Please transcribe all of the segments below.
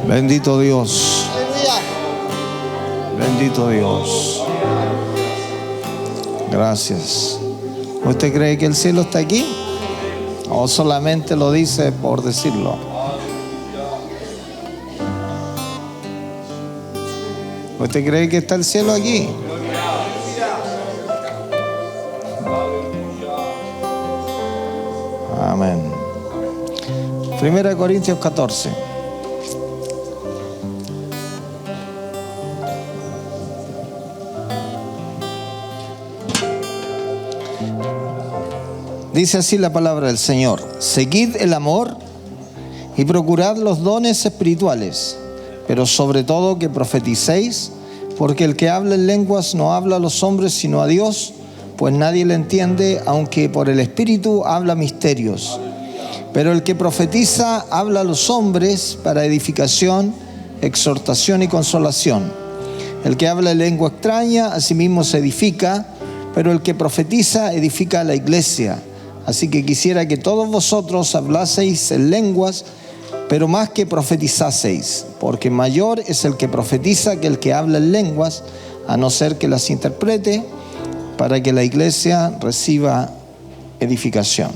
Bendito Dios. Bendito Dios. Gracias. ¿Usted cree que el cielo está aquí? ¿O solamente lo dice por decirlo? ¿Usted cree que está el cielo aquí? Amén. 1 Corintios 14. Dice así la palabra del Señor: seguid el amor y procurad los dones espirituales, pero sobre todo que profeticéis, porque el que habla en lenguas no habla a los hombres sino a Dios, pues nadie le entiende, aunque por el Espíritu habla misterios. Pero el que profetiza habla a los hombres para edificación, exhortación y consolación. El que habla en lengua extraña a sí mismo se edifica, pero el que profetiza edifica a la iglesia. Así que quisiera que todos vosotros hablaseis en lenguas, pero más que profetizaseis, porque mayor es el que profetiza que el que habla en lenguas, a no ser que las interprete, para que la iglesia reciba edificación.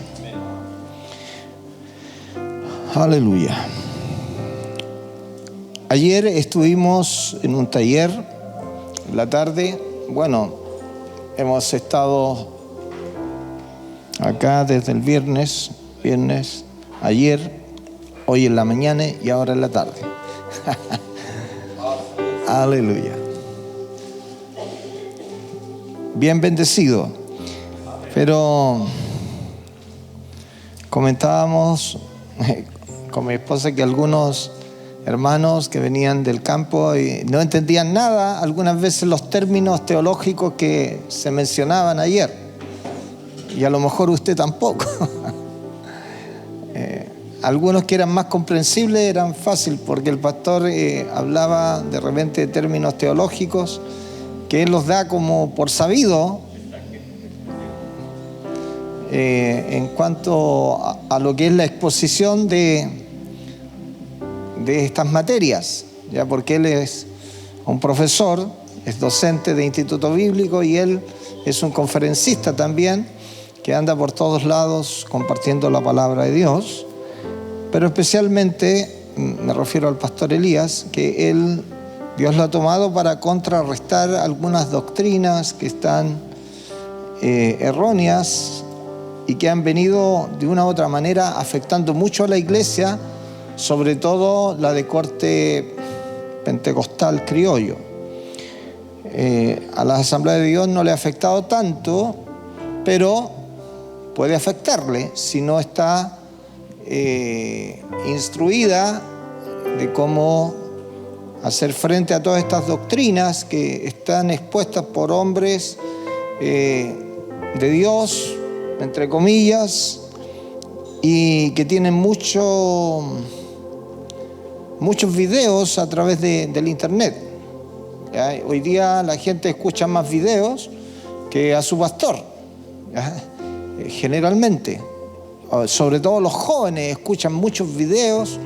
Aleluya. Ayer estuvimos en un taller en la tarde. Bueno, hemos estado acá desde el viernes, ayer, hoy en la mañana y ahora en la tarde. Aleluya. Bien bendecido. Pero comentábamos con mi esposa que algunos hermanos que venían del campo y no entendían nada, algunas veces los términos teológicos que se mencionaban ayer. Y a lo mejor usted tampoco. Algunos que eran más comprensibles eran fácil porque el pastor hablaba de repente de términos teológicos que él los da como por sabido en cuanto a lo que es la exposición de estas materias, ya, porque él es un profesor, es docente de instituto bíblico y él es un conferencista también que anda por todos lados compartiendo la palabra de Dios. Pero especialmente me refiero al pastor Elías, que Dios lo ha tomado para contrarrestar algunas doctrinas que están erróneas y que han venido de una u otra manera afectando mucho a la iglesia, sobre todo la de corte pentecostal criollo. A la Asamblea de Dios no le ha afectado tanto, pero puede afectarle si no está instruida de cómo hacer frente a todas estas doctrinas que están expuestas por hombres de Dios, entre comillas, y que tienen muchos videos a través del internet. ¿Ya? Hoy día la gente escucha más videos que a su pastor, ¿ya? Generalmente. Sobre todo los jóvenes escuchan muchos videos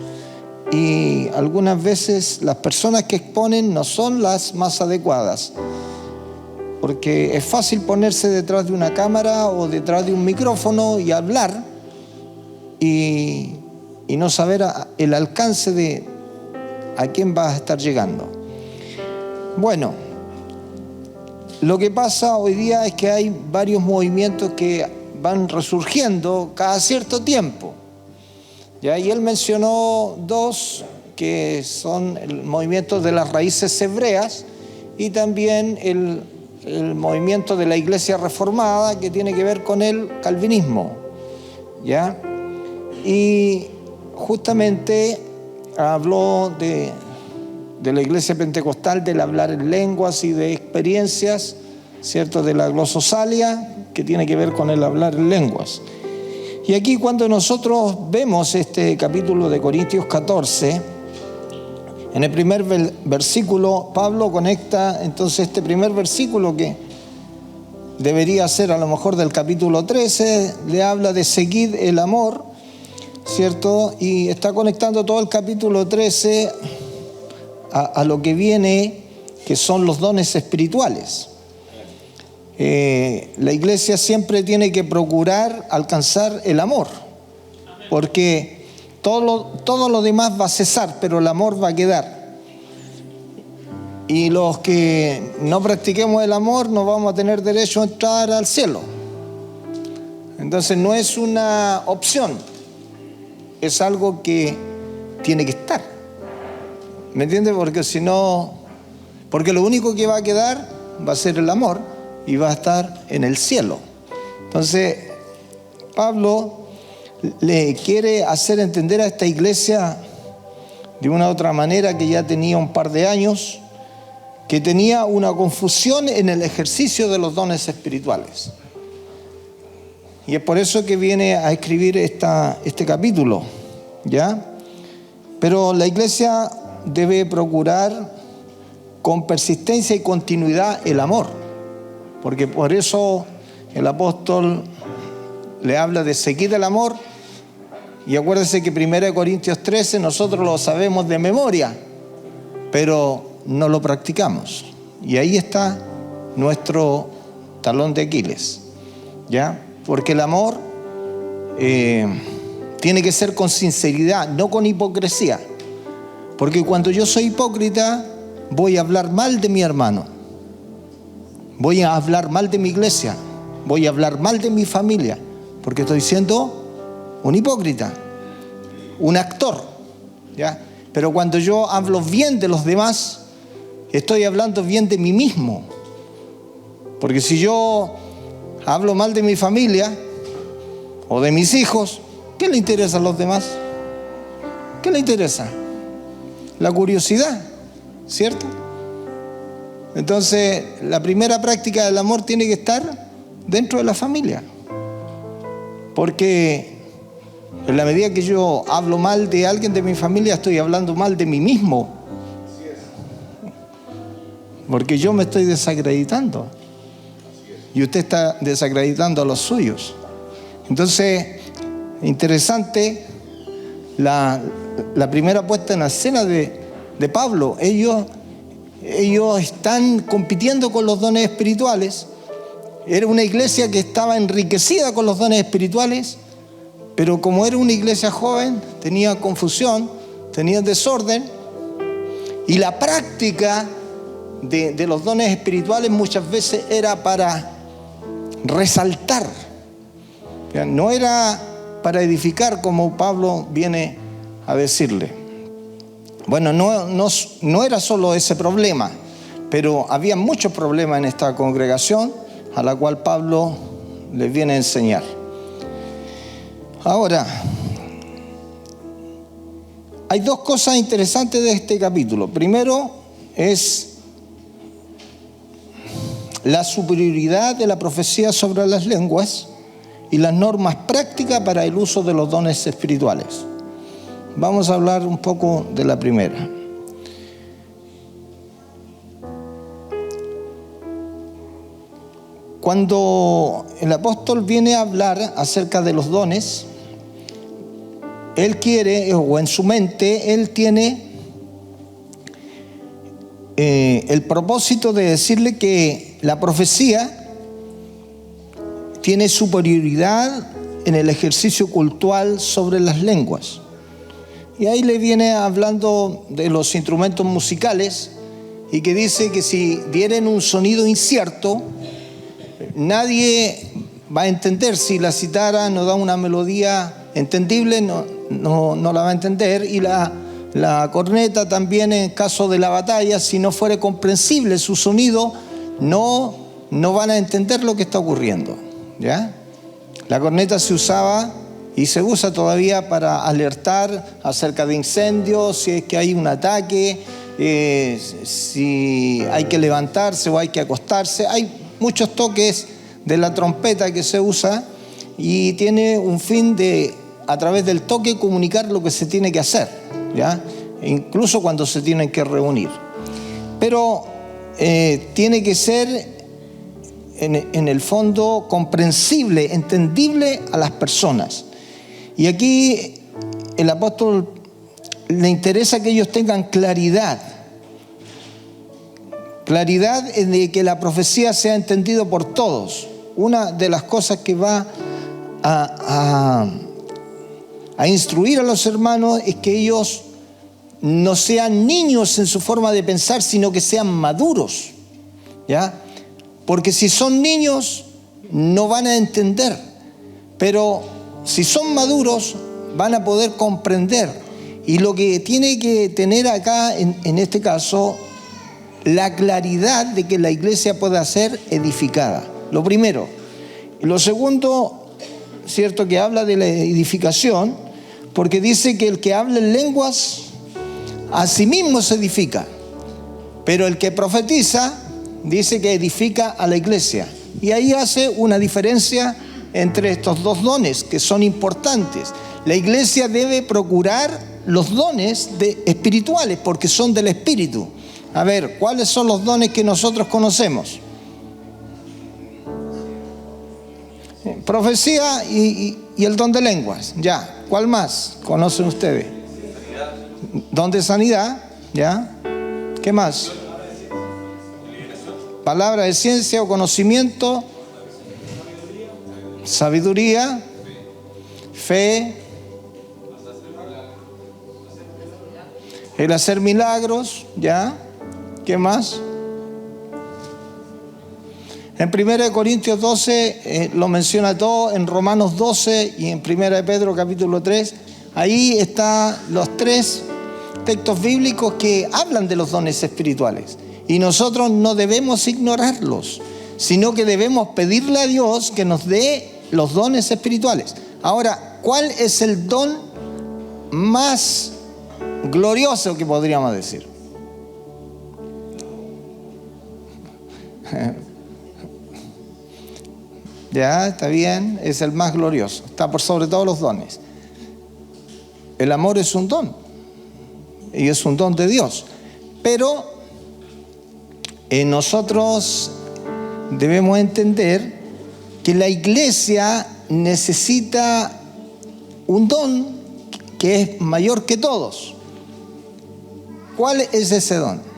y algunas veces las personas que exponen no son las más adecuadas, porque es fácil ponerse detrás de una cámara o detrás de un micrófono y hablar y no saber el alcance de a quién vas a estar llegando. Bueno, lo que pasa hoy día es que hay varios movimientos que van resurgiendo cada cierto tiempo. ¿Ya? Y él mencionó dos que son el movimiento de las raíces hebreas y también el movimiento de la Iglesia Reformada, que tiene que ver con el calvinismo. ¿Ya? Y justamente habló de la Iglesia Pentecostal, del hablar en lenguas y de experiencias, ¿cierto?, de la glososalia, que tiene que ver con el hablar en lenguas. Y aquí cuando nosotros vemos este capítulo de Corintios 14, en el primer versículo, Pablo conecta entonces este primer versículo que debería ser a lo mejor del capítulo 13, le habla de seguid el amor, ¿cierto? Y está conectando todo el capítulo 13 a lo que viene, que son los dones espirituales. La iglesia siempre tiene que procurar alcanzar el amor, porque todo lo demás va a cesar, pero el amor va a quedar. Y los que no practiquemos el amor no vamos a tener derecho a entrar al cielo. Entonces no es una opción, es algo que tiene que estar. ¿Me entiendes? Porque si no, porque lo único que va a quedar va a ser el amor y va a estar en el cielo. Entonces, Pablo le quiere hacer entender a esta iglesia de una u otra manera que ya tenía un par de años, que tenía una confusión en el ejercicio de los dones espirituales. Y es por eso que viene a escribir este capítulo, ¿ya? Pero la iglesia debe procurar con persistencia y continuidad el amor. Porque por eso el apóstol le habla de seguir el amor. Y acuérdense que 1 Corintios 13 nosotros lo sabemos de memoria, pero no lo practicamos. Y ahí está nuestro talón de Aquiles, ¿ya? Porque el amor tiene que ser con sinceridad, no con hipocresía. Porque cuando yo soy hipócrita, voy a hablar mal de mi hermano. Voy a hablar mal de mi iglesia, voy a hablar mal de mi familia, porque estoy siendo un hipócrita, un actor, ¿ya? Pero cuando yo hablo bien de los demás, estoy hablando bien de mí mismo. Porque si yo hablo mal de mi familia o de mis hijos, ¿qué le interesa a los demás? ¿Qué le interesa? La curiosidad, ¿cierto? Entonces, la primera práctica del amor tiene que estar dentro de la familia. Porque en la medida que yo hablo mal de alguien de mi familia, estoy hablando mal de mí mismo. Porque yo me estoy desacreditando. Y usted está desacreditando a los suyos. Entonces, interesante la primera puesta en escena de Pablo. Ellos están compitiendo con los dones espirituales. Era una iglesia que estaba enriquecida con los dones espirituales, pero como era una iglesia joven, tenía confusión, tenía desorden, y la práctica de los dones espirituales muchas veces era para resaltar, no era para edificar, como Pablo viene a decirle. Bueno, no era solo ese problema, pero había muchos problemas en esta congregación a la cual Pablo les viene a enseñar. Ahora, hay dos cosas interesantes de este capítulo. Primero es la superioridad de la profecía sobre las lenguas y las normas prácticas para el uso de los dones espirituales. Vamos a hablar un poco de la primera. Cuando el apóstol viene a hablar acerca de los dones, él quiere, o en su mente, él tiene el propósito de decirle que la profecía tiene superioridad en el ejercicio cultural sobre las lenguas. Y ahí le viene hablando de los instrumentos musicales y que dice que si dieren un sonido incierto, nadie va a entender. Si la citara no da una melodía entendible, no la va a entender. Y la corneta también, en caso de la batalla, si no fuera comprensible su sonido, no van a entender lo que está ocurriendo, ¿ya? La corneta se usaba y se usa todavía para alertar acerca de incendios, si es que hay un ataque, si hay que levantarse o hay que acostarse. Hay muchos toques de la trompeta que se usa y tiene un fin de, a través del toque, comunicar lo que se tiene que hacer, ¿ya? Incluso cuando se tienen que reunir. Pero tiene que ser en el fondo comprensible, entendible a las personas. Y aquí el apóstol le interesa que ellos tengan claridad de que la profecía sea entendido por todos. Una de las cosas que va a instruir a los hermanos es que ellos no sean niños en su forma de pensar, sino que sean maduros, ¿ya? Porque si son niños no van a entender, pero si son maduros van a poder comprender. Y lo que tiene que tener acá en este caso, la claridad de que la iglesia pueda ser edificada, lo primero. Lo segundo, cierto, que habla de la edificación, porque dice que el que habla en lenguas a sí mismo se edifica, pero el que profetiza dice que edifica a la iglesia. Y ahí hace una diferencia entre estos dos dones que son importantes. La iglesia debe procurar los dones espirituales porque son del Espíritu. A ver, ¿cuáles son los dones que nosotros conocemos? Profecía y el don de lenguas, ya. ¿Cuál más conocen ustedes? Don de sanidad, ya. ¿Qué más? Palabra de ciencia o conocimiento, sabiduría, fe, el hacer milagros, ¿ya? ¿Qué más? En 1 Corintios 12 lo menciona todo, en Romanos 12 y en 1 Pedro capítulo 3. Ahí están los 3 textos bíblicos que hablan de los dones espirituales. Y nosotros no debemos ignorarlos, sino que debemos pedirle a Dios que nos dé los dones espirituales. Ahora, ¿cuál es el don más glorioso que podríamos decir? Ya, está bien, es el más glorioso, está por sobre todos los dones. El amor es un don, y es un don de Dios, pero nosotros debemos entender que la iglesia necesita un don que es mayor que todos. ¿Cuál es ese don?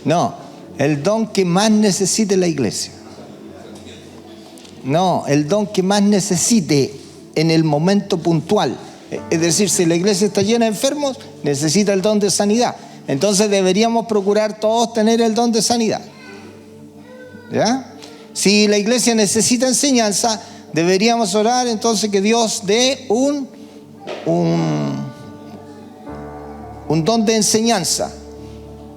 No, el don que más necesite la iglesia. No, el don que más necesite en el momento puntual. Es decir, si la iglesia está llena de enfermos, necesita el don de sanidad. Entonces deberíamos procurar todos tener el don de sanidad. ¿Ya? Si la iglesia necesita enseñanza, deberíamos orar entonces que Dios dé un don de enseñanza,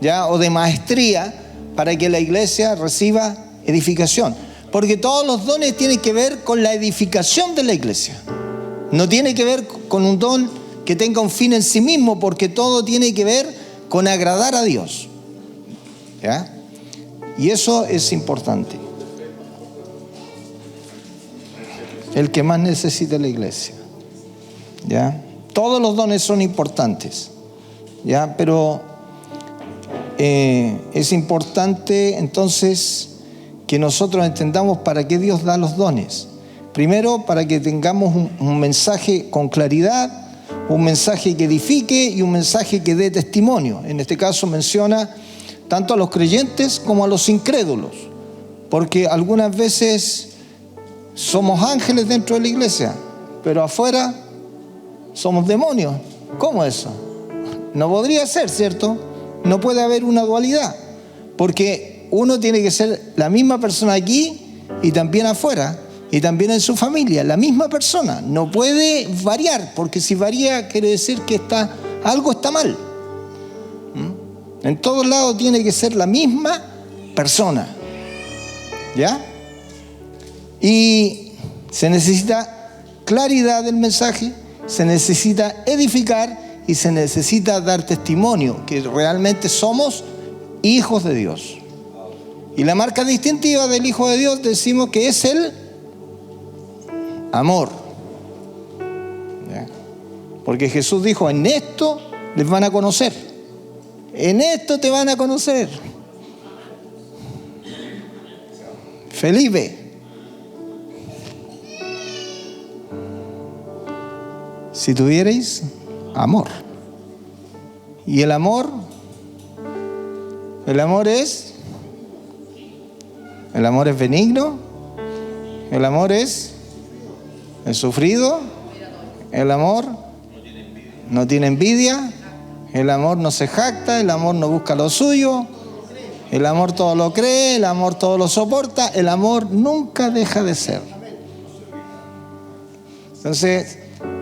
¿ya? O de maestría, para que la iglesia reciba edificación. Porque todos los dones tienen que ver con la edificación de la iglesia. No tiene que ver con un don que tenga un fin en sí mismo, porque todo tiene que ver con agradar a Dios. ¿Ya? Y eso es importante. El que más necesita la iglesia. ¿Ya? Todos los dones son importantes. ¿Ya? Pero es importante entonces que nosotros entendamos para qué Dios da los dones. Primero, para que tengamos un mensaje con claridad, un mensaje que edifique y un mensaje que dé testimonio. En este caso menciona tanto a los creyentes como a los incrédulos, porque algunas veces somos ángeles dentro de la iglesia, pero afuera somos demonios. ¿Cómo eso? No podría ser, ¿cierto? No puede haber una dualidad, porque uno tiene que ser la misma persona aquí y también afuera, y también en su familia, la misma persona. No puede variar, porque si varía quiere decir que algo está mal. En todos lados tiene que ser la misma persona. ¿Ya? Y se necesita claridad del mensaje, se necesita edificar y se necesita dar testimonio que realmente somos hijos de Dios. Y la marca distintiva del Hijo de Dios decimos que es el amor. ¿Ya? Porque Jesús dijo, en esto les van a conocer. En esto te van a conocer. Felipe, si tuvierais amor. Y el amor es benigno, el amor es sufrido, el amor no tiene envidia, el amor no se jacta, el amor no busca lo suyo, el amor todo lo cree, el amor todo lo soporta, el amor nunca deja de ser. Entonces,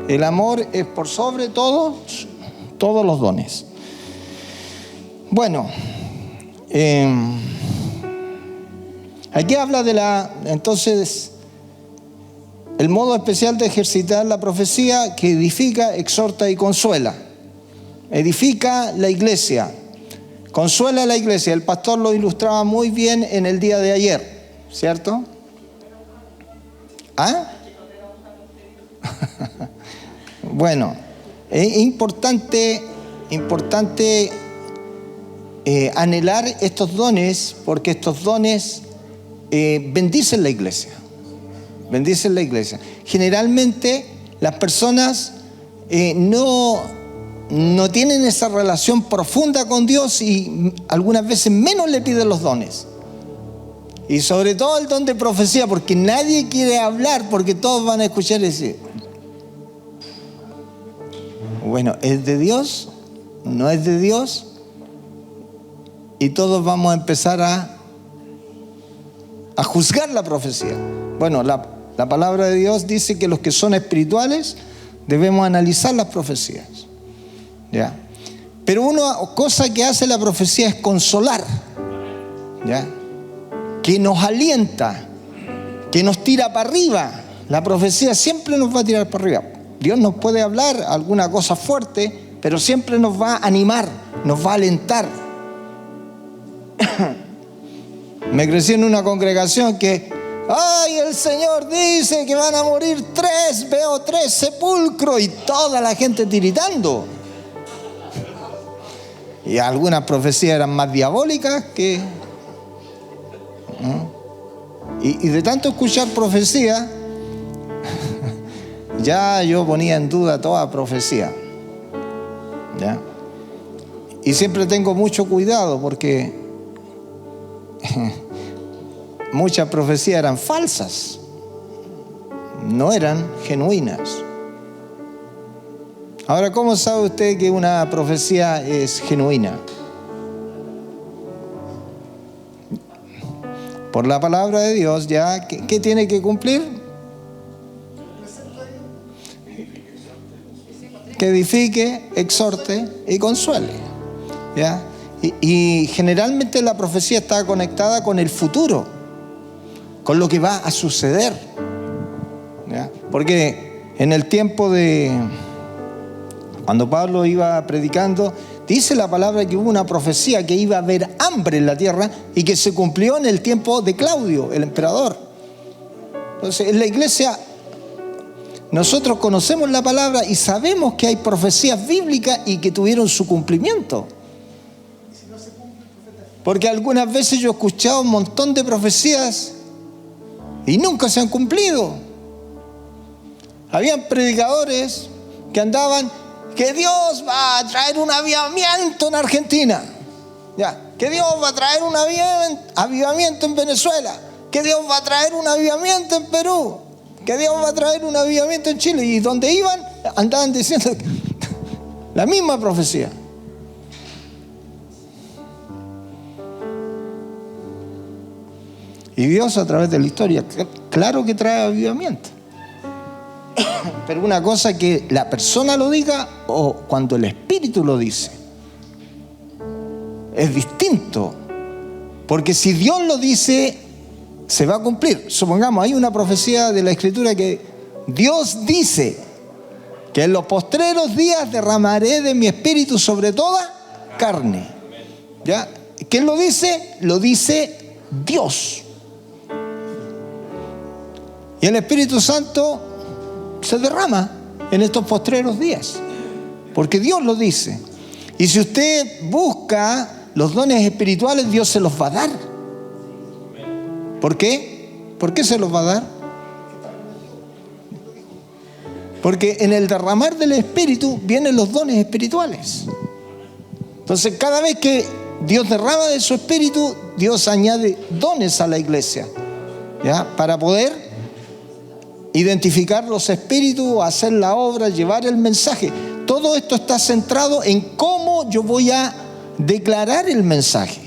el amor es por sobre todos los dones. Bueno, aquí habla entonces, el modo especial de ejercitar la profecía que edifica, exhorta y consuela. Edifica la iglesia, consuela a la iglesia. El pastor lo ilustraba muy bien en el día de ayer, ¿cierto? ¿Ah? Bueno, es importante anhelar estos dones, porque estos dones bendicen la iglesia. Bendicen la iglesia. Generalmente las personas no tienen esa relación profunda con Dios y algunas veces menos le piden los dones. Y sobre todo el don de profecía, porque nadie quiere hablar, porque todos van a escuchar y decir, bueno, ¿es de Dios? ¿No es de Dios? y todos vamos a empezar a juzgar la profecía. Bueno, la palabra de Dios dice que los que son espirituales debemos analizar las profecías. ¿Ya? Pero una cosa que hace la profecía es consolar, ¿ya? Que nos alienta, que nos tira para arriba. La profecía siempre nos va a tirar para arriba. Dios nos puede hablar alguna cosa fuerte, pero siempre nos va a animar, nos va a alentar. Me crecí en una congregación que, ¡ay, el Señor dice que van a morir 3! Veo 3 sepulcros y toda la gente tiritando. Y algunas profecías eran más diabólicas que... Y de tanto escuchar profecía, ya yo ponía en duda toda profecía. ¿Ya? Y siempre tengo mucho cuidado porque muchas profecías eran falsas, no eran genuinas. Ahora, ¿cómo sabe usted que una profecía es genuina? Por la palabra de Dios, ya, ¿qué tiene que cumplir? Que edifique, exhorte y consuele. ¿Ya? Y generalmente la profecía está conectada con el futuro, con lo que va a suceder. ¿Ya? Porque en el tiempo de... Cuando Pablo iba predicando, dice la palabra que hubo una profecía que iba a haber hambre en la tierra y que se cumplió en el tiempo de Claudio, el emperador. Entonces, en la iglesia nosotros conocemos la palabra y sabemos que hay profecías bíblicas y que tuvieron su cumplimiento. Porque algunas veces yo he escuchado un montón de profecías y nunca se han cumplido. Habían predicadores que andaban... que Dios va a traer un avivamiento en Argentina, ¿ya? Que Dios va a traer un avivamiento en Venezuela, que Dios va a traer un avivamiento en Perú, que Dios va a traer un avivamiento en Chile. Y donde iban, andaban diciendo la misma profecía. Y Dios a través de la historia, claro que trae avivamiento. Pero una cosa es que la persona lo diga o cuando el Espíritu lo dice. Es distinto. Porque si Dios lo dice, se va a cumplir. Supongamos, hay una profecía de la Escritura que Dios dice que en los postreros días derramaré de mi Espíritu sobre toda carne. ¿Ya? ¿Quién lo dice? Lo dice Dios. Y el Espíritu Santo se derrama en estos postreros días, porque Dios lo dice. Y si usted busca los dones espirituales, Dios se los va a dar. ¿Por qué? ¿Por qué se los va a dar? Porque en el derramar del Espíritu vienen los dones espirituales. Entonces, cada vez que Dios derrama de su Espíritu, Dios añade dones a la iglesia, ¿ya? Para poder identificar los espíritus, hacer la obra, llevar el mensaje. Todo esto está centrado en cómo yo voy a declarar el mensaje.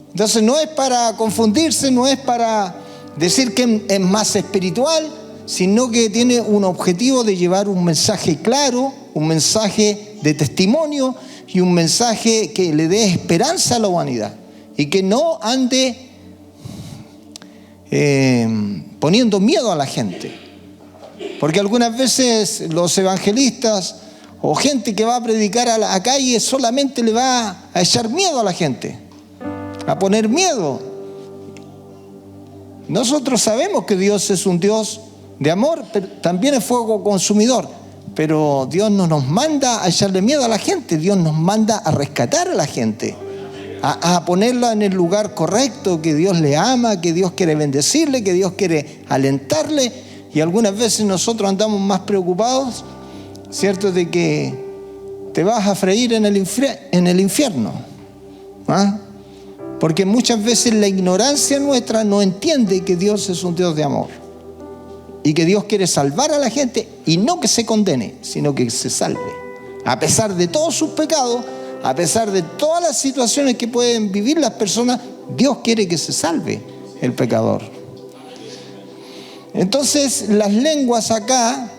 Entonces no es para confundirse, no es para decir que es más espiritual, sino que tiene un objetivo de llevar un mensaje claro, un mensaje de testimonio y un mensaje que le dé esperanza a la humanidad y que no ande poniendo miedo a la gente. Porque algunas veces los evangelistas o gente que va a predicar a la calle solamente le va a echar miedo a la gente, a poner miedo. Nosotros sabemos que Dios es un Dios de amor, pero también es fuego consumidor. Pero Dios no nos manda a echarle miedo a la gente, Dios nos manda a rescatar a la gente, a ponerla en el lugar correcto, que Dios le ama, que Dios quiere bendecirle, que Dios quiere alentarle. Y algunas veces nosotros andamos más preocupados, ¿cierto?, de que te vas a freír en el infierno. ¿Ah? Porque muchas veces la ignorancia nuestra no entiende que Dios es un Dios de amor y que Dios quiere salvar a la gente y no que se condene, sino que se salve. A pesar de todos sus pecados, A pesar de todas las situaciones que pueden vivir las personas, Dios quiere que se salve el pecador. Entonces, las lenguas acá,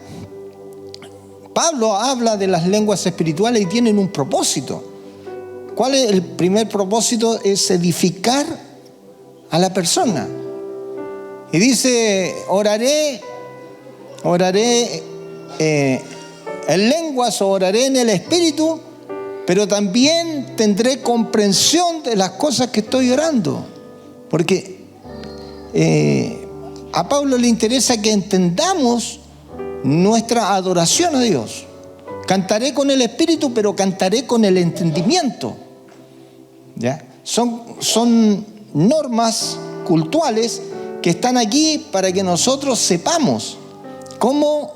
Pablo habla de las lenguas espirituales y tienen un propósito. ¿Cuál es el primer propósito? Es edificar a la persona. Y dice, oraré en lenguas o oraré en el Espíritu, pero también tendré comprensión de las cosas que estoy orando. Porque a Pablo le interesa que entendamos nuestra adoración a Dios. Cantaré con el Espíritu, pero cantaré con el entendimiento. ¿Ya? Son normas cultuales que están aquí para que nosotros sepamos cómo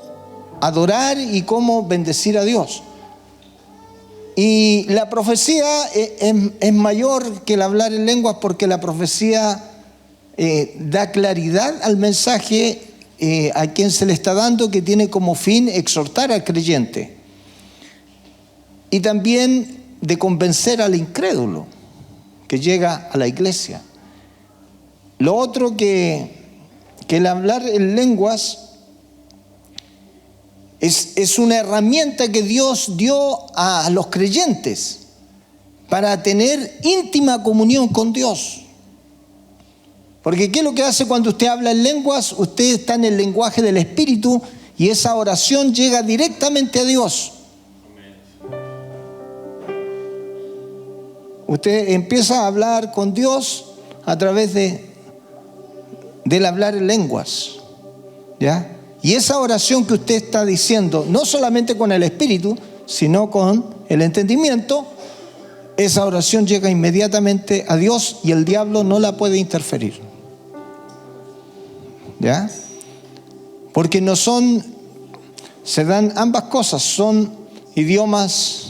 adorar y cómo bendecir a Dios. Y la profecía es mayor que el hablar en lenguas, porque la profecía da claridad al mensaje a quien se le está dando, que tiene como fin exhortar al creyente y también de convencer al incrédulo que llega a la iglesia. Lo otro que el hablar en lenguas es una herramienta que Dios dio a los creyentes para tener íntima comunión con Dios. Porque ¿qué es lo que hace cuando usted habla en lenguas? Usted está en el lenguaje del Espíritu y esa oración llega directamente a Dios. Usted empieza a hablar con Dios a través del hablar en lenguas, ¿ya? Y esa oración que usted está diciendo, no solamente con el Espíritu, sino con el entendimiento, esa oración llega inmediatamente a Dios y el diablo no la puede interferir. ¿Ya? Porque se dan ambas cosas, son idiomas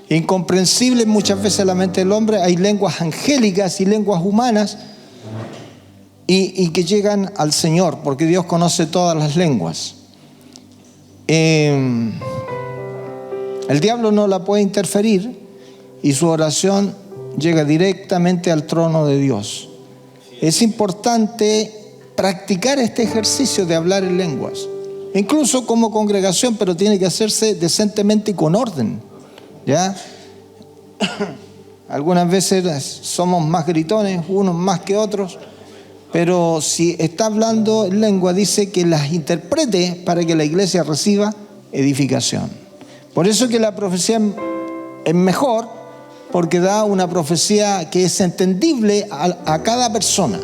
incomprensibles muchas veces a la mente del hombre. Hay lenguas angélicas y lenguas humanas y que llegan al Señor, porque Dios conoce todas las lenguas. El diablo no la puede interferir y su oración llega directamente al trono de Dios. Es importante practicar este ejercicio de hablar en lenguas, incluso como congregación, pero tiene que hacerse decentemente y con orden, ¿ya? Algunas veces somos más gritones, unos más que otros, pero si está hablando en lengua, dice que las interprete para que la iglesia reciba edificación. Por eso que la profecía es mejor, porque da una profecía que es entendible a cada persona,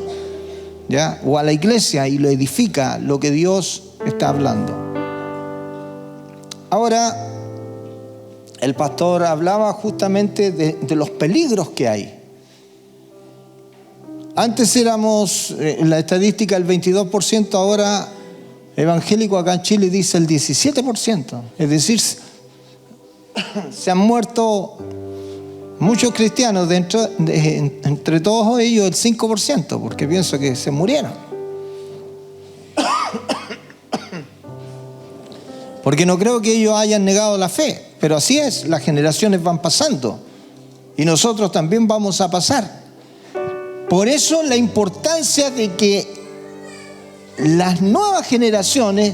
¿ya? O a la iglesia, y lo edifica lo que Dios está hablando. Ahora, el pastor hablaba justamente de los peligros que hay. Antes éramos, en la estadística, el 22%, ahora evangélico acá en Chile dice el 17%. Es decir, se han muerto muchos cristianos, entre todos ellos el 5%, porque pienso que se murieron. Porque no creo que ellos hayan negado la fe, pero así es, las generaciones van pasando y nosotros también vamos a pasar. Por eso la importancia de que las nuevas generaciones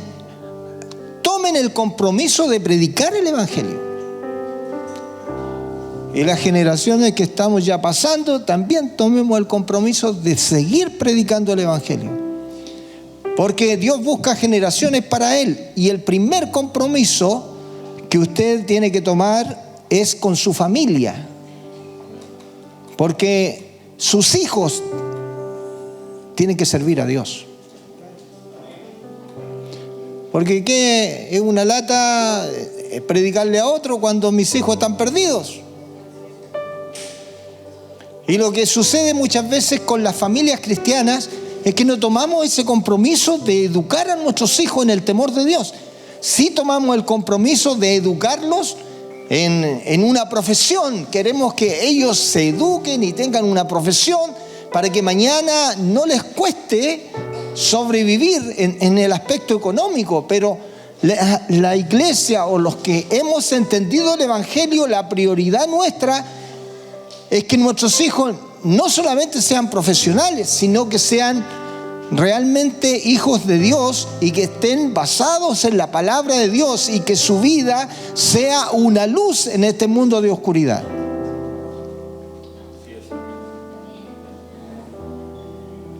tomen el compromiso de predicar el Evangelio. Y las generaciones que estamos ya pasando también tomemos el compromiso de seguir predicando el Evangelio. Porque Dios busca generaciones para Él. Y el primer compromiso que usted tiene que tomar es con su familia. Porque sus hijos tienen que servir a Dios. Porque ¿qué es una lata predicarle a otro cuando mis hijos están perdidos? Y lo que sucede muchas veces con las familias cristianas es que no tomamos ese compromiso de educar a nuestros hijos en el temor de Dios. Sí tomamos el compromiso de educarlos en una profesión. Queremos que ellos se eduquen y tengan una profesión para que mañana no les cueste sobrevivir en el aspecto económico, pero la iglesia o los que hemos entendido el Evangelio, la prioridad nuestra es que nuestros hijos no solamente sean profesionales, sino que sean realmente hijos de Dios y que estén basados en la palabra de Dios y que su vida sea una luz en este mundo de oscuridad.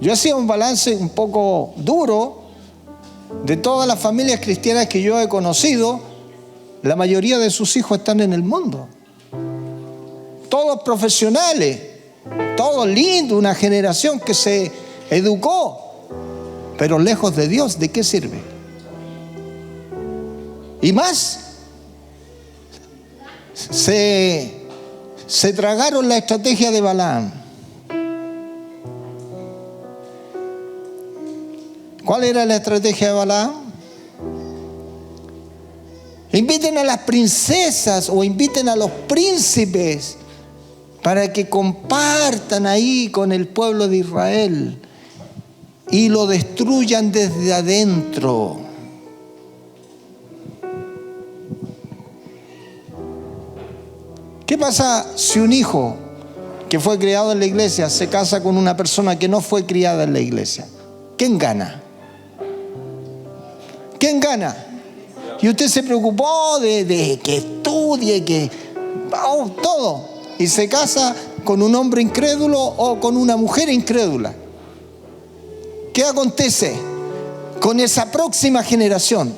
Yo hacía un balance un poco duro de todas las familias cristianas que yo he conocido. La mayoría de sus hijos están en el mundo. Todos profesionales, todos lindos, una generación que se educó, pero lejos de Dios. ¿De qué sirve? Y más, se tragaron la estrategia de Balaam. ¿Cuál era la estrategia de Balaam? Inviten a las princesas o inviten a los príncipes para que compartan ahí con el pueblo de Israel y lo destruyan desde adentro. ¿Qué pasa si un hijo que fue criado en la iglesia se casa con una persona que no fue criada en la iglesia? ¿Quién gana? ¿Quién gana? Y usted se preocupó de que estudie, que todo, y se casa con un hombre incrédulo o con una mujer incrédula. ¿Qué acontece con esa próxima generación?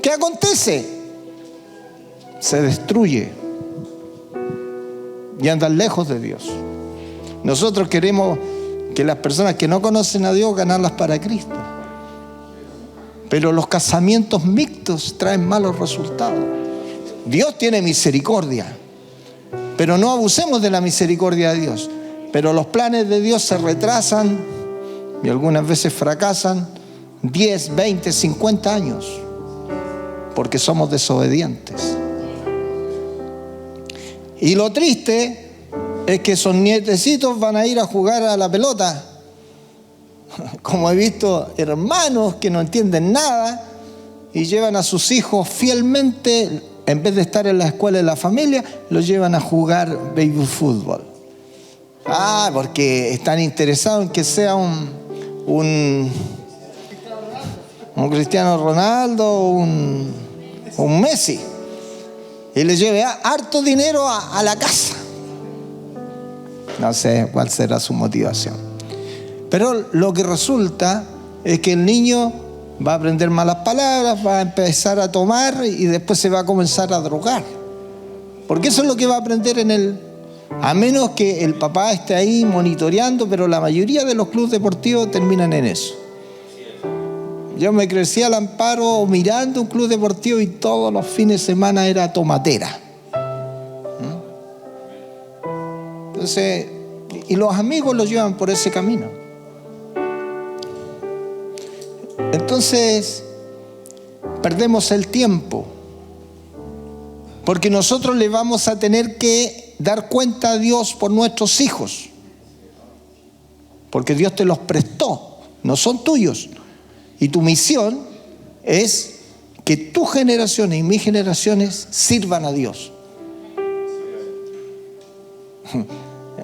¿Qué acontece? Se destruye y andan lejos de Dios. Nosotros queremos que las personas que no conocen a Dios ganarlas para Cristo. Pero los casamientos mixtos traen malos resultados. Dios tiene misericordia, pero no abusemos de la misericordia de Dios. Pero los planes de Dios se retrasan y algunas veces fracasan 10, 20, 50 años porque somos desobedientes. Y lo triste es que esos nietecitos van a ir a jugar a la pelota. Como he visto hermanos que no entienden nada y llevan a sus hijos fielmente, en vez de estar en la escuela de la familia, los llevan a jugar baby fútbol. Porque están interesados en que sea un Cristiano Ronaldo, un Messi, y les lleve harto dinero a la casa. No sé cuál será su motivación. Pero lo que resulta es que el niño va a aprender malas palabras, va a empezar a tomar y después se va a comenzar a drogar. Porque eso es lo que va a aprender a menos que el papá esté ahí monitoreando, pero la mayoría de los clubes deportivos terminan en eso. Yo me crecí al amparo mirando un club deportivo y todos los fines de semana era tomatera. Entonces, y los amigos los llevan por ese camino. Entonces, perdemos el tiempo, porque nosotros le vamos a tener que dar cuenta a Dios por nuestros hijos, porque Dios te los prestó, no son tuyos, y tu misión es que tus generaciones y mis generaciones sirvan a Dios.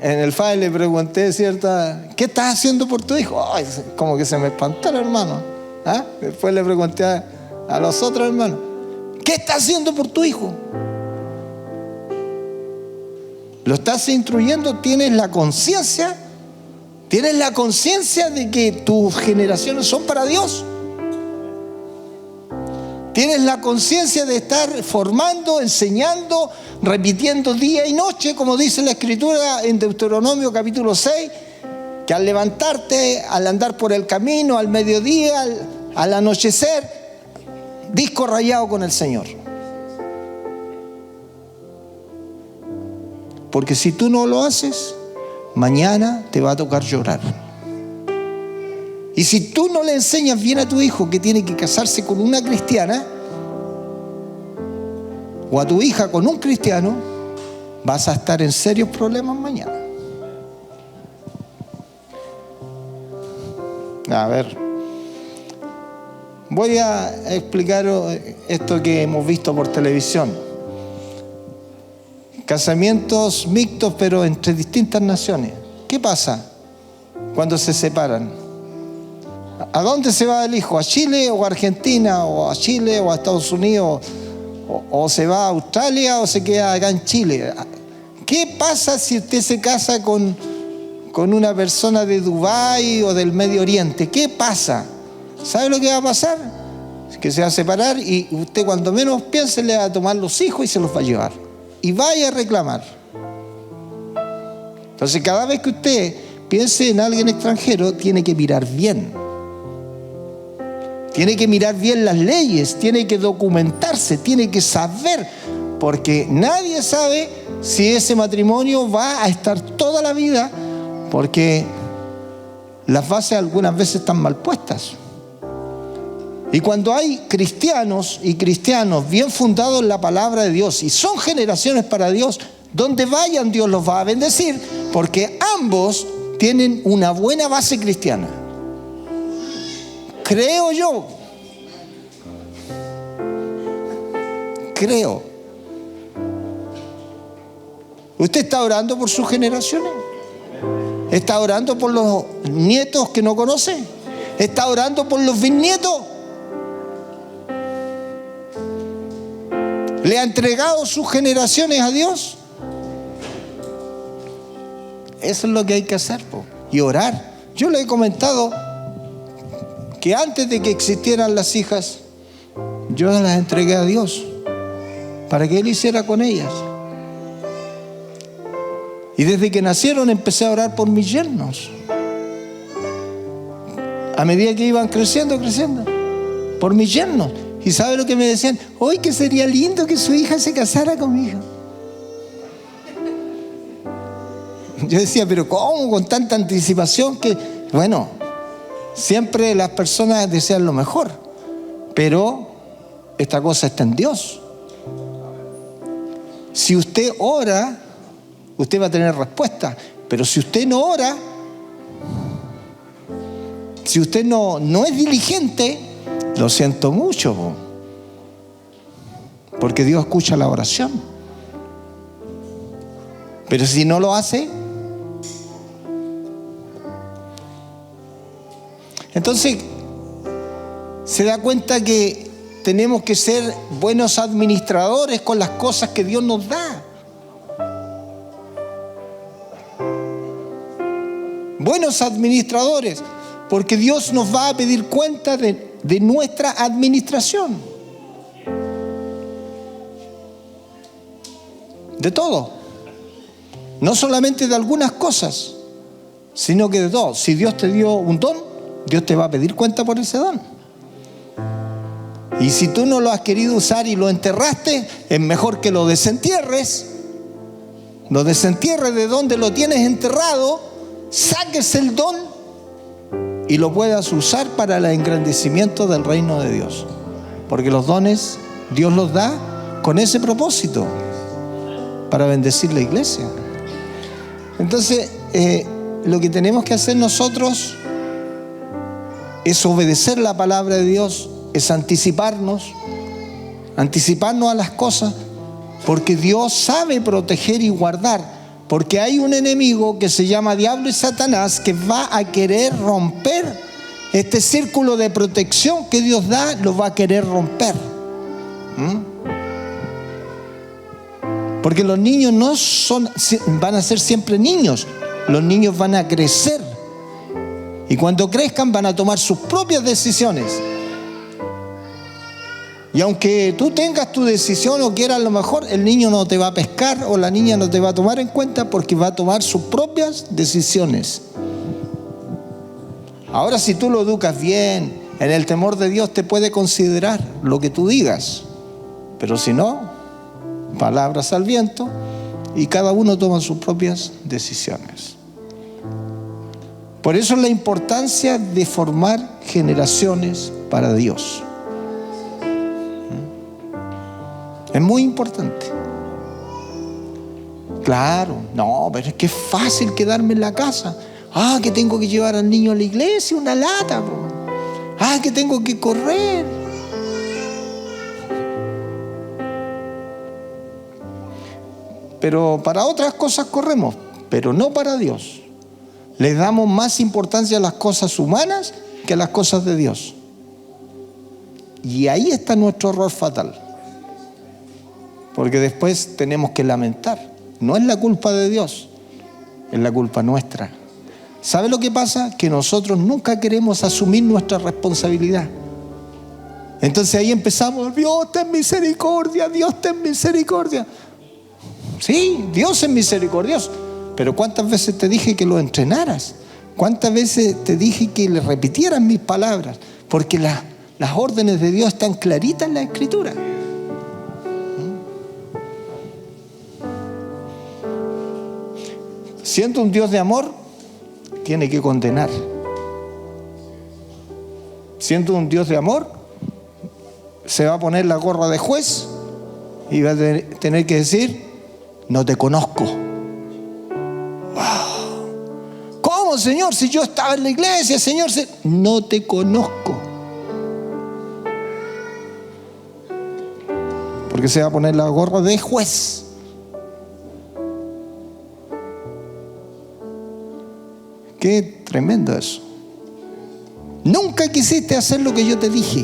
En el FAE le pregunté, ¿qué estás haciendo por tu hijo? Ay, como que se me espantó el hermano. Después le pregunté a los otros hermanos, ¿qué estás haciendo por tu hijo? ¿Lo estás instruyendo? ¿Tienes la conciencia? ¿Tienes la conciencia de que tus generaciones son para Dios? ¿Tienes la conciencia de estar formando, enseñando, repitiendo día y noche, como dice la Escritura en Deuteronomio capítulo 6, que al levantarte, al andar por el camino, al mediodía, al anochecer, disco rayado con el Señor? Porque si tú no lo haces, mañana te va a tocar llorar. Y si tú no le enseñas bien a tu hijo que tiene que casarse con una cristiana, o a tu hija con un cristiano, vas a estar en serios problemas mañana. A ver, Voy a explicar esto que hemos visto por televisión. Casamientos mixtos, pero entre distintas naciones. ¿Qué pasa cuando se separan? ¿A dónde se va el hijo? ¿A Chile o a Argentina? ¿O a Chile o a Estados Unidos? ¿O se va a Australia o se queda acá en Chile? ¿Qué pasa si usted se casa con una persona de Dubái o del Medio Oriente? ¿Qué pasa? ¿Sabe lo que va a pasar? Que se va a separar y usted cuando menos piense le va a tomar los hijos y se los va a llevar. Y vaya a reclamar. Entonces cada vez que usted piense en alguien extranjero, tiene que mirar bien. Tiene que mirar bien las leyes, tiene que documentarse, tiene que saber, porque nadie sabe si ese matrimonio va a estar toda la vida, porque las bases algunas veces están mal puestas. Y cuando hay cristianos y cristianos bien fundados en la palabra de Dios y son generaciones para Dios, donde vayan Dios los va a bendecir, porque ambos tienen una buena base cristiana. Creo yo. Creo. ¿Usted está orando por sus generaciones? ¿Está orando por los nietos que no conoce? ¿Está orando por los bisnietos? ¿Le ha entregado sus generaciones a Dios? Eso es lo que hay que hacer, y orar. Yo le he comentado que antes de que existieran las hijas, yo las entregué a Dios para que Él hiciera con ellas. Y desde que nacieron empecé a orar por mis yernos. A medida que iban creciendo, por mis yernos. ¿Y sabe lo que me decían? Hoy que sería lindo que su hija se casara conmigo. Yo decía, pero ¿cómo? Con tanta anticipación que... Bueno, siempre las personas desean lo mejor, pero esta cosa está en Dios. Si usted ora, usted va a tener respuesta, pero si usted no ora, si usted no es diligente, lo siento mucho, porque Dios escucha la oración. Pero si no lo hace, entonces se da cuenta que tenemos que ser buenos administradores con las cosas que Dios nos da. Buenos administradores, porque Dios nos va a pedir cuenta de nuestra administración. De todo. No solamente de algunas cosas, sino que de todo. Si Dios te dio un don, Dios te va a pedir cuenta por ese don. Y si tú no lo has querido usar y lo enterraste, es mejor que lo desentierres. Lo desentierres de donde lo tienes enterrado, saques el don y lo puedas usar para el engrandecimiento del reino de Dios. Porque los dones Dios los da con ese propósito, para bendecir la iglesia. Entonces, lo que tenemos que hacer nosotros es obedecer la palabra de Dios, es anticiparnos a las cosas, porque Dios sabe proteger y guardar. Porque hay un enemigo que se llama Diablo y Satanás que va a querer romper este círculo de protección que Dios da, lo va a querer romper. Porque los niños van a ser siempre niños. Los niños van a crecer. Y cuando crezcan van a tomar sus propias decisiones. Y aunque tú tengas tu decisión o quieras lo mejor, el niño no te va a pescar o la niña no te va a tomar en cuenta, porque va a tomar sus propias decisiones. Ahora, si tú lo educas bien, en el temor de Dios, te puede considerar lo que tú digas. Pero si no, palabras al viento, y cada uno toma sus propias decisiones. Por eso la importancia de formar generaciones para Dios. Es muy importante. Claro, no, pero es que es fácil quedarme en la casa. Que tengo que llevar al niño a la iglesia, una lata, bro. Que tengo que correr. Pero para otras cosas corremos, pero no para Dios. Le damos más importancia a las cosas humanas que a las cosas de Dios. Y ahí está nuestro error fatal. Porque después tenemos que lamentar. No es la culpa de Dios, es la culpa nuestra. ¿Sabe lo que pasa? Que nosotros nunca queremos asumir nuestra responsabilidad. Entonces ahí empezamos: Dios ten misericordia, Dios ten misericordia. Sí, Dios es misericordioso. Pero ¿cuántas veces te dije que lo entrenaras? ¿Cuántas veces te dije que le repitieras mis palabras? Porque las órdenes de Dios están claritas en la Escritura. Siendo un Dios de amor, tiene que condenar. Siendo un Dios de amor, se va a poner la gorra de juez y va a tener que decir: no te conozco. ¡Wow! ¿Cómo, Señor? Si yo estaba en la iglesia, Señor, no te conozco. Porque se va a poner la gorra de juez. Qué tremendo eso. Nunca quisiste hacer lo que yo te dije.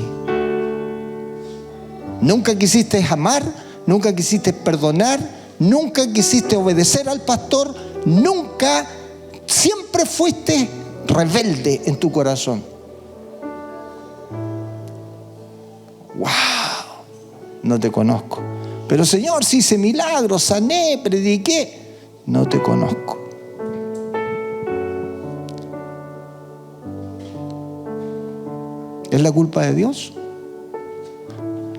Nunca quisiste amar, nunca quisiste perdonar, nunca quisiste obedecer al pastor, nunca, siempre fuiste rebelde en tu corazón. ¡Wow! No te conozco. Pero Señor, si hice milagros, sané, prediqué, no te conozco. ¿Es la culpa de Dios?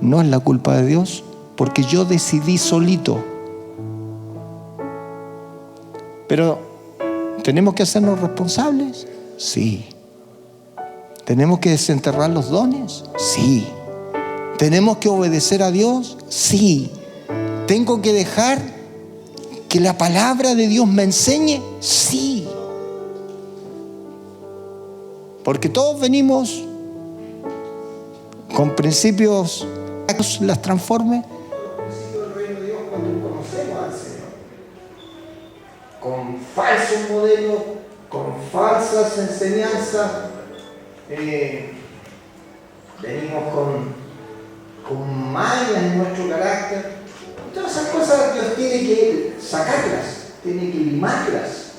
No es la culpa de Dios, porque yo decidí solito. Pero ¿tenemos que hacernos responsables? Sí. ¿Tenemos que desenterrar los dones? Sí. ¿Tenemos que obedecer a Dios? Sí. ¿Tengo que dejar que la palabra de Dios me enseñe? Sí. Porque todos venimos con principios, las transforme. El reino de Dios cuando conocemos al Señor, con falsos modelos, con falsas enseñanzas, venimos con mallas en nuestro carácter. Todas esas cosas Dios tiene que sacarlas, tiene que limarlas.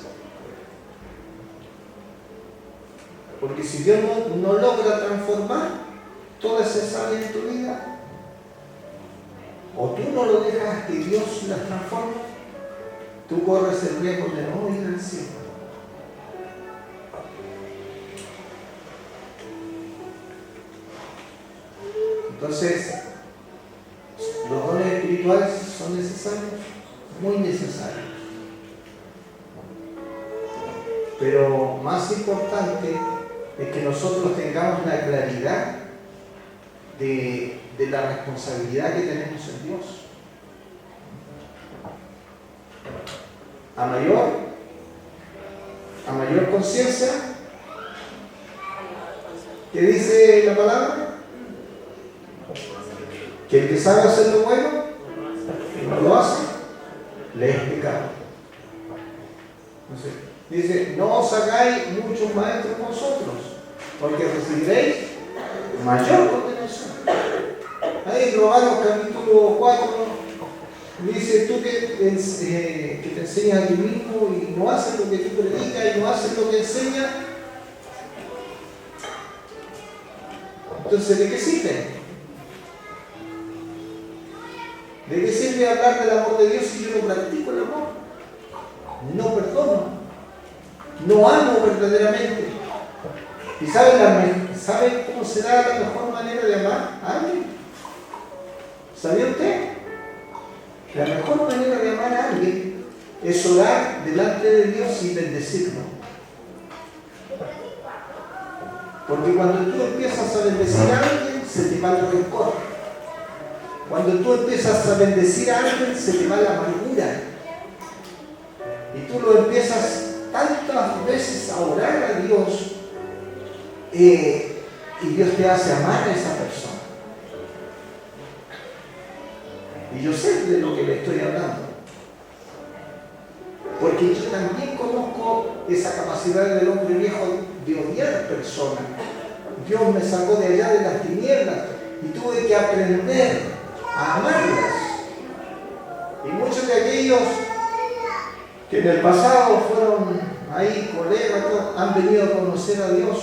Porque si Dios no logra transformar todas esas áreas en tu vida, o tú no lo dejas que Dios las transforme, tú corres el riesgo de no ir al cielo. Entonces, los dones espirituales son necesarios, muy necesarios. Pero más importante es que nosotros tengamos la claridad de la responsabilidad que tenemos en Dios. A mayor conciencia, ¿qué dice la palabra? Que el que sabe hacer lo bueno y no lo hace, le es pecado. Dice: no os hagáis muchos maestros vosotros, porque recibiréis mayor condenación. Ahí en Romanos capítulo 4 dice: tú que te enseñas a ti mismo y no haces lo que tú predicas y no haces lo que enseñas, entonces ¿de qué sirve? ¿De qué sirve hablar del amor de Dios si yo no practico el amor? No perdono, no amo verdaderamente. ¿Y sabe cómo será la mejor manera de amar a alguien? ¿Sabía usted? La mejor manera de amar a alguien es orar delante de Dios y bendecirlo. Porque cuando tú empiezas a bendecir a alguien, se te va el rencor. Cuando tú empiezas a bendecir a alguien, se te va la amargura. Y tú lo empiezas tantas veces a orar a Dios, Y Dios te hace amar a esa persona. Y yo sé de lo que le estoy hablando. Porque yo también conozco esa capacidad del hombre viejo de odiar personas. Dios me sacó de allá de las tinieblas y tuve que aprender a amarlas. Y muchos de aquellos que en el pasado fueron ahí colegas, han venido a conocer a Dios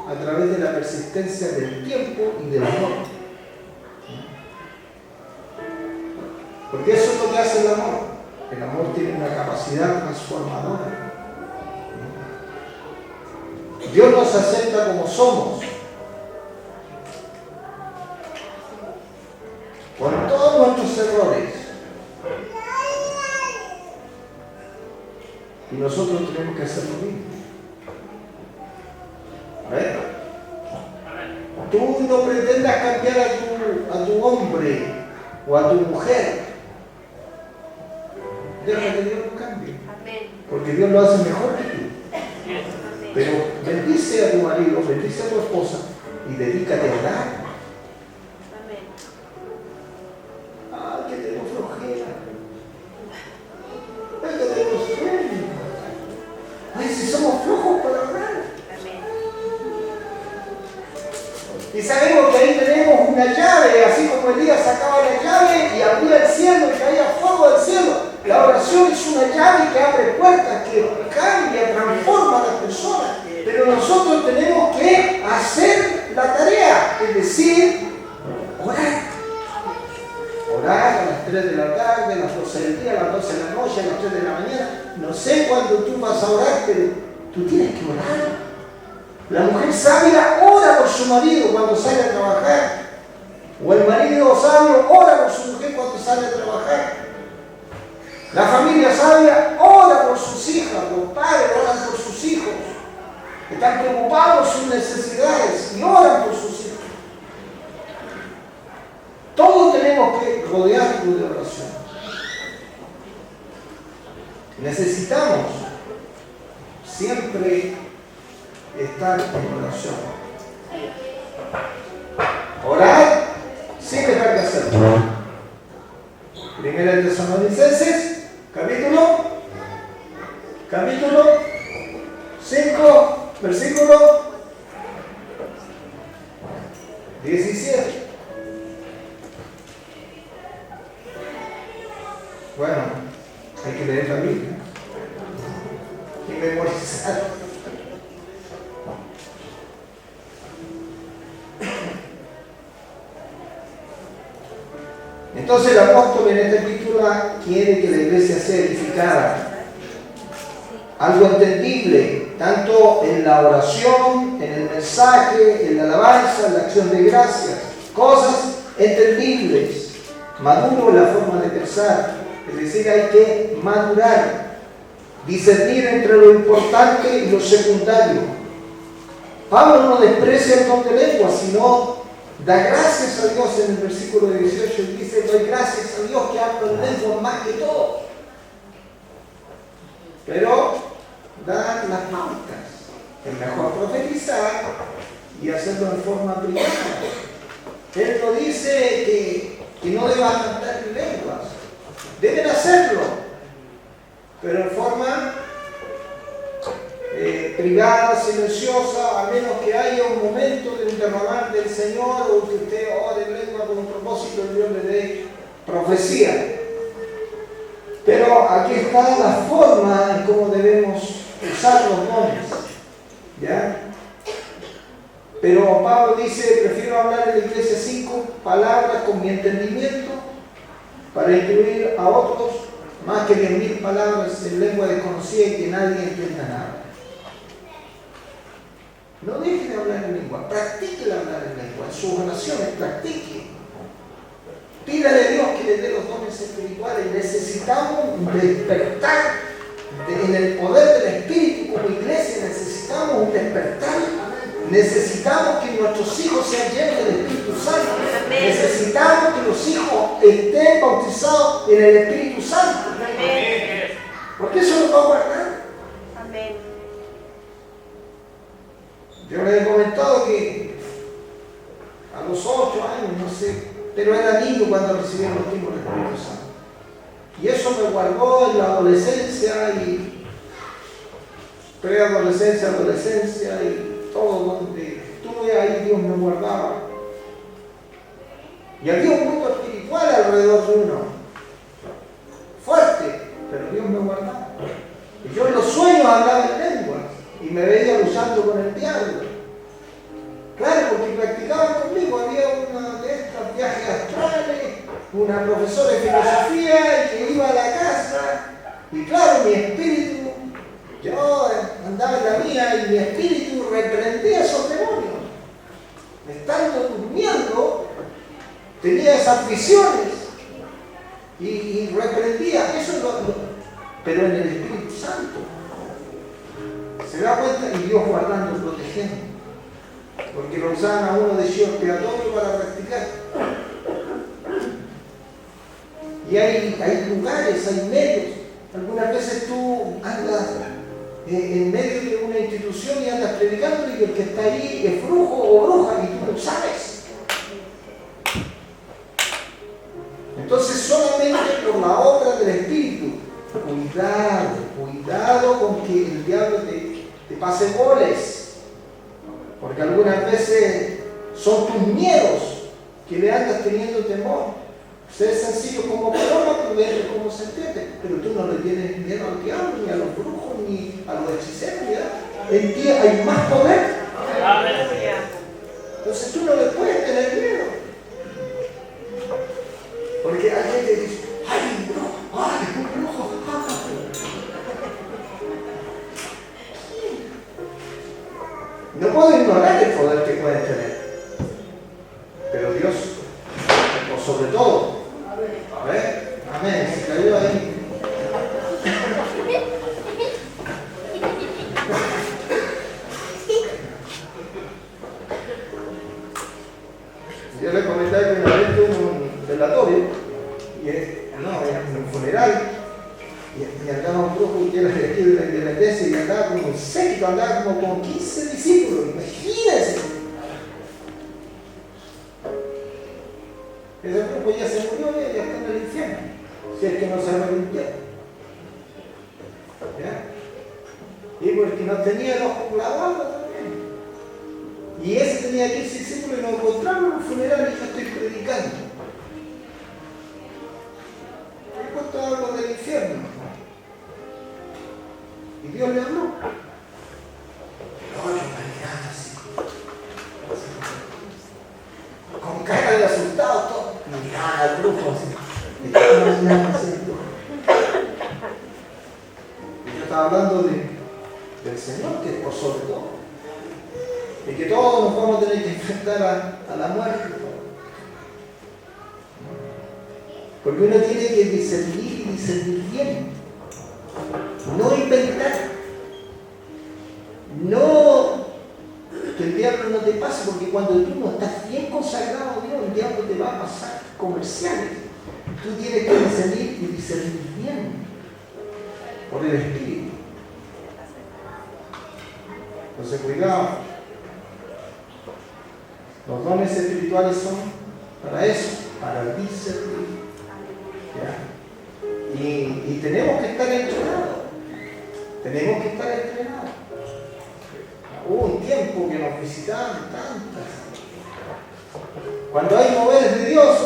a través de la persistencia del tiempo y del amor. Porque eso es lo que hace el amor. El amor tiene una capacidad transformadora. Dios nos acepta como somos, con todos nuestros errores. Y nosotros tenemos que hacer lo mismo. ¿Ves? Tú no pretendas cambiar a tu hombre o a tu mujer. Deja que Dios lo cambie. Porque Dios lo hace mejor que tú. Pero bendice a tu marido, bendice a tu esposa y dedícate a orar. Ah, que tengo flojera. Ay, que tengo sueño. Ay, si somos flojos para orar. Y sabemos que ahí tenemos una llave, así como Elías sacaba la llave y abría el cielo y caía fuego del cielo. La oración es una llave que abre puertas, que cambia, transforma a las personas. Pero nosotros tenemos que hacer la tarea, es decir, orar. Orar a las 3 de la tarde, a las 12 del día, a las 12 de la noche, a las 3 de la mañana. No sé cuándo tú vas a orar, pero tú tienes que orar. La mujer sabia ora por su marido cuando sale a trabajar. O el marido sabio ora por su mujer cuando sale a trabajar. La familia sabia ora por sus hijas. Los padres oran por sus hijos. Están preocupados por sus necesidades y oran por sus hijos. Todos tenemos que rodearnos de oración. Necesitamos siempre estar en oración. Orar sin dejar de hacerlo. Primera de Tesalonicenses, capítulo 5, versículo 17. Bueno, hay que leer la Biblia y memorizar. Entonces el apóstol en esta epístola quiere que la iglesia sea edificada. Algo entendible, tanto en la oración, en el mensaje, en la alabanza, en la acción de gracias. Cosas entendibles. Maduro en la forma de pensar. Es decir, hay que madurar. Discernir entre lo importante y lo secundario. Pablo no desprecia el don de lengua, sino da gracias a Dios en el versículo 18 y dice, doy gracias a Dios que hablo en lengua más que todo. Pero da las pautas. Es mejor profetizar y hacerlo en forma privada. Él no dice que no deban cantar en lenguas. Deben hacerlo, pero en forma privada, silenciosa, a menos que haya un momento de un derramar del Señor o que usted ore en lengua con un propósito y Dios le dé profecía. Pero aquí está la forma en cómo debemos usar los dones. ¿Ya? Pero Pablo dice, prefiero hablar en la iglesia 5 palabras con mi entendimiento para instruir a otros más que 10.000 palabras en lengua desconocida y que nadie entienda nada. No deje de hablar en lengua, practique el hablar en lengua, en sus oraciones, practique. Pídale a Dios que le dé los dones espirituales. Necesitamos un despertar en el poder del Espíritu como iglesia. Necesitamos un despertar. Necesitamos que nuestros hijos sean llenos del Espíritu Santo. Amén. Necesitamos que los hijos estén bautizados en el Espíritu Santo. Amén. Porque eso nos va a guardar. Amén. Yo les he comentado que los 8 años, no sé, pero era niño cuando recibí el bautismo del Espíritu Santo. Y eso me guardó en la adolescencia y preadolescencia, adolescencia y todo donde estuve ahí Dios me guardaba. Y había un mundo espiritual alrededor de uno, fuerte, pero Dios me guardaba. Y yo en los sueños hablaba en lenguas y me veía luchando con el diablo. Claro, porque practicaban conmigo, había una de estas viajes astrales, una profesora de filosofía que iba a la casa y claro, mi espíritu, yo andaba en la mía y mi espíritu reprendía esos demonios. Estando durmiendo, tenía esas visiones y reprendía, eso pero en el Espíritu Santo. Se da cuenta y Dios guardando, protegiendo. Porque lo usaban a uno de chivo expiatorio para practicar. Y hay lugares, hay medios. Algunas veces tú andas en medio de una institución y andas predicando y el que está ahí es brujo o bruja y tú lo sabes. Entonces solamente por la obra del Espíritu, cuidado con que el diablo te pase goles. Porque algunas veces son tus miedos que le andas teniendo temor. Ser sencillo como paloma, tú ves cómo se entiende, pero tú no le tienes miedo al diablo, ni a los brujos, ni a los hechiceros, ¿ya? En ti hay más poder. Entonces tú no le puedes tener miedo. Porque hay gente que dice, ¡ay, brujo! ¡Ay, un brujo! No puedo ignorar el poder que pueden tener. Pero Dios, o sobre todo, a ver, amén, se cayó ahí. Yo le comentaba que una vez tuve un velatorio, en un funeral, y andaba un grupo que era de aquí de la iglesia y andaba como un séquito, andaba como con 15 discípulos, imagínense. Ese grupo ya se murió y ya está en el infierno, si es que no se va a limpiar. ¿Ya? Y porque no tenía el ojo clavado también. Y ese tenía 15 discípulos y nos encontramos en un funeral y yo estoy predicando. Yo contaba algo del infierno. Y Dios le habló. Pero yo me miraba así, con cara de asustado, todo. Me miraba al grupo así. Y yo estaba hablando del Señor, que por sobre todo. Y que todos nos vamos a tener que enfrentar a la muerte. Porque uno tiene que discernir y discernir bien. No inventar. No que el diablo no te pase, porque cuando tú no estás bien consagrado a Dios, el diablo te va a pasar comerciales. Tú tienes que discernir y discernir bien por el Espíritu. Entonces, cuidado. Los dones espirituales son para eso, para discernir. ¿Ya? Y tenemos que estar entrenados. Tenemos que estar entrenados. Hubo un tiempo que nos visitaban tantas. Cuando hay moveres de Dios,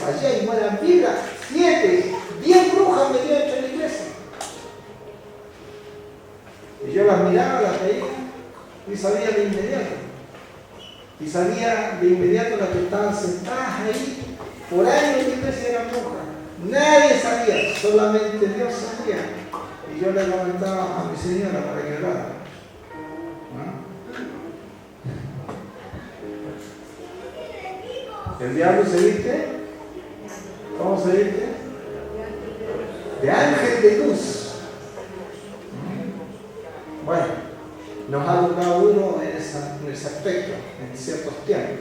allí hay buenas vidas. 7, 10 brujas me dio entre la iglesia. Y yo las miraba, las veía y sabía de inmediato. Y sabía de inmediato las que estaban sentadas ahí. Por años en la iglesia eran brujas. Nadie sabía, solamente Dios sabía. Y yo le comentaba a mi señora para que orara. ¿El diablo se viste? ¿Cómo se viste? De ángel de luz. Bueno, nos ha tocado duro en ese aspecto, en ciertos tiempos.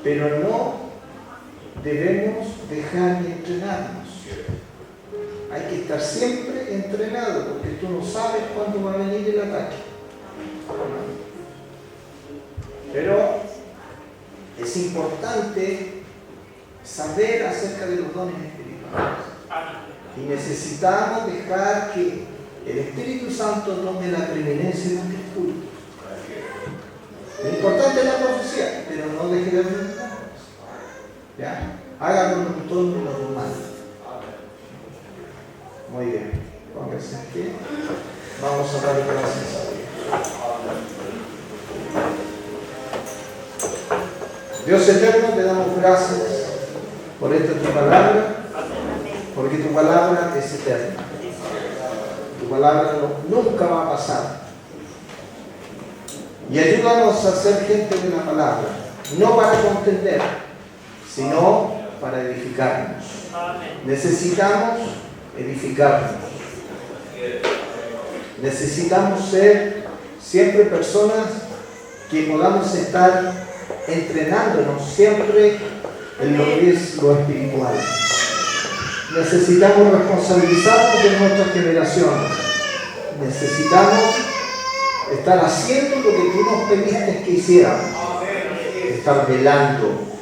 Pero no debemos dejar de entrenarnos. Hay que estar siempre entrenado, porque tú no sabes cuándo va a venir el ataque. Pero es es importante saber acerca de los dones espirituales. Y necesitamos dejar que el Espíritu Santo tome la preeminencia en nuestros cultos. Lo importante es la profecía, pero no deje de preguntarnos. ¿Ya? Hágalo con todo lo normal. Muy bien. Pónganse aquí. Vamos a dar gracias a Dios. Dios eterno, te damos gracias por esta tu palabra, porque tu palabra es eterna. Tu palabra nunca va a pasar. Y ayúdanos a ser gente de la palabra, no para contender, sino para edificarnos. Necesitamos edificarnos. Necesitamos ser siempre personas que podamos estar entrenándonos siempre en lo que es lo espiritual. Necesitamos responsabilizarnos de nuestras generaciones. Necesitamos estar haciendo lo que tú nos pediste que hiciéramos. Estar velando.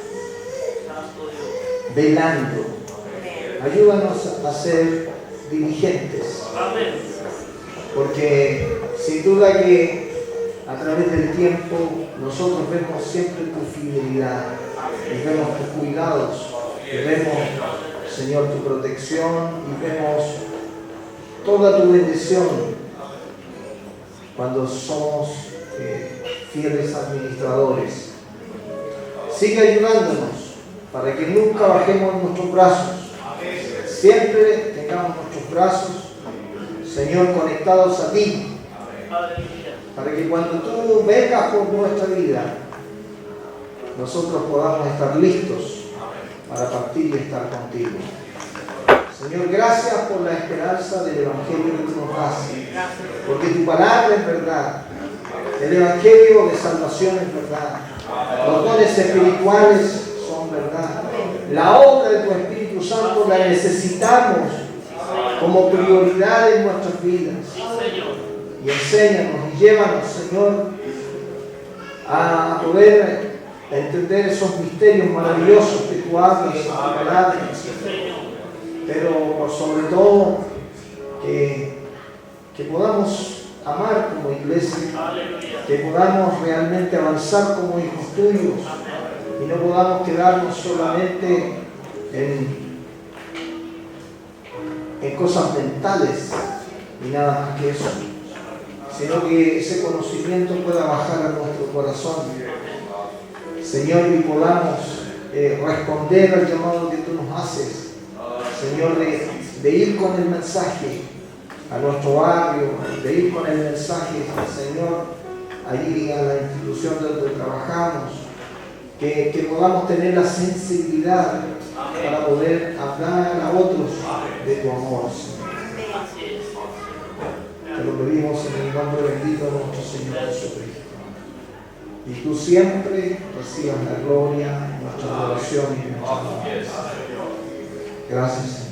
Ayúdanos a ser diligentes. Porque sin duda que a través del tiempo nosotros vemos siempre tu fidelidad. Y vemos tus cuidados. Y vemos, Señor, tu protección. Y vemos toda tu bendición cuando somos fieles administradores. Sigue ayudándonos para que nunca bajemos nuestros brazos. Siempre tengamos nuestros brazos, Señor, conectados a ti. Para que cuando tú vengas por nuestra vida, nosotros podamos estar listos para partir y estar contigo. Señor, gracias por la esperanza del Evangelio que tú nos das. Porque tu palabra es verdad. El Evangelio de salvación es verdad. Los dones espirituales son verdad. La obra de tu Espíritu Santo la necesitamos como prioridad en nuestras vidas. Y enséñanos y llévanos, Señor, a poder entender esos misterios maravillosos que tú hablas en tu palabra. Pero por sobre todo que podamos amar como iglesia, que podamos realmente avanzar como hijos tuyos y no podamos quedarnos solamente en cosas mentales y nada más que eso, sino que ese conocimiento pueda bajar a nuestro corazón, Señor, y podamos responder al llamado que tú nos haces, Señor, de ir con el mensaje a nuestro barrio, de ir con el mensaje, Señor, allí a la institución donde trabajamos, que podamos tener la sensibilidad para poder hablar a otros de tu amor, Señor. Te lo pedimos en el nombre bendito de nuestro Señor Jesucristo. Y tú siempre recibas la gloria, nuestra adoración y nuestra alabanza. Gracias, Señor.